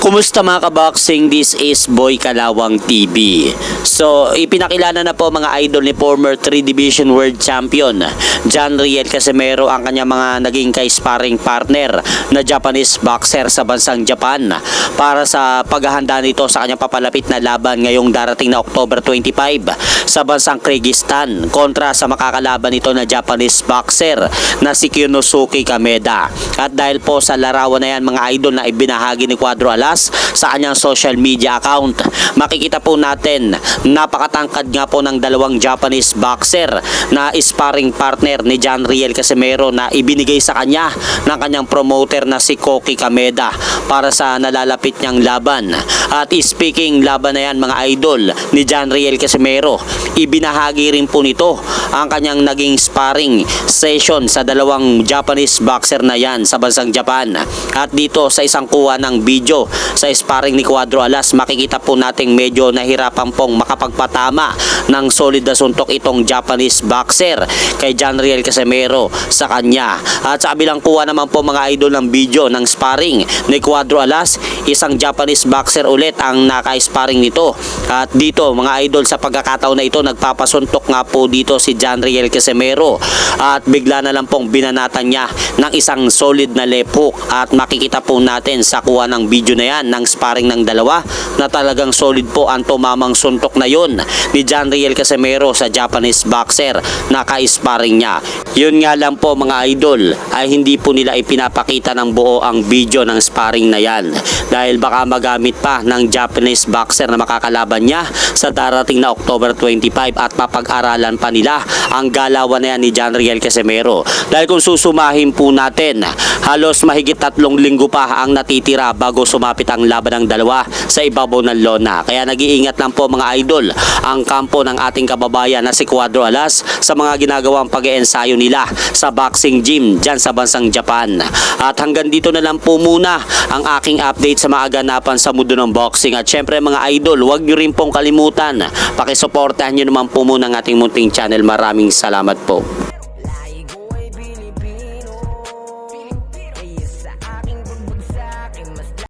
Kumusta mga kaboxing? This is Boy Kalawang TV. So, ipinakilala na po mga idol ni former 3 Division World Champion John Riel Casimero ang kanyang mga naging ka-sparring partner na Japanese boxer sa bansang Japan para sa paghahanda nito sa kanyang papalapit na laban ngayong darating na October 25 sa bansang Kyrgyzstan kontra sa makakalaban nito na Japanese boxer na si Kyonosuke Kameda. At dahil po sa larawan na yan mga idol na ibinahagi ni Cuadro Alas sa kanyang social media account, makikita po natin napakatangkad nga po ng dalawang Japanese boxer na sparring partner ni John Riel Casimero na ibinigay sa kanya ng kanyang promoter na si Koki Kameda para sa nalalapit niyang laban. At speaking laban na yan mga idol ni John Riel Casimero, ibinahagi rin po nito ang kanyang naging sparring session sa dalawang Japanese boxer na yan sa bansang Japan. At dito sa isang kuha ng video sa sparring ni Cuadro Alas, makikita po nating medyo nahirapan pong makapagpatama ng solid na suntok itong Japanese boxer kay John Riel Casimero sa kanya. At sa kabilang kuha naman po mga idol ng video ng sparring ni Cuadro Alas, isang Japanese boxer ulit ang naka-sparring nito. At dito mga idol, sa pagkakataon na ito nagpapasuntok nga po dito si John Riel Casimero at bigla na lang pong binanatan niya ng isang solid na left hook. At makikita po natin sa kuha ng video na yan ng sparring ng dalawa na talagang solid po ang tumamang suntok na yon ni John Riel Casimero sa Japanese boxer na ka-sparring niya. Yun nga lang po mga idol ay hindi po nila ipinapakita ng buo ang video ng sparring na yan dahil baka magamit pa ng Japanese boxer na makakalaban niya sa darating na October 25 at mapag-aralan pa nila ang galawan na yan ni John Riel Casimero. Dahil kung susumahin po natin, halos mahigit 3 linggo pa ang natitira bago sumapit ang laban ng dalawa sa ibabaw ng lona. Kaya nag-iingat lang po mga idol ang kampo ng ating kababayan na si Cuadro Alas sa mga ginagawang pag-iensayo nila sa boxing gym dyan sa bansang Japan. At hanggang dito na lang po muna ang aking update sa mga ganapan sa mundo ng boxing. At syempre mga idol, huwag nyo rin pong kalimutan, pakisuportahan nyo naman po muna ang ating munting channel. Maraming salamat po.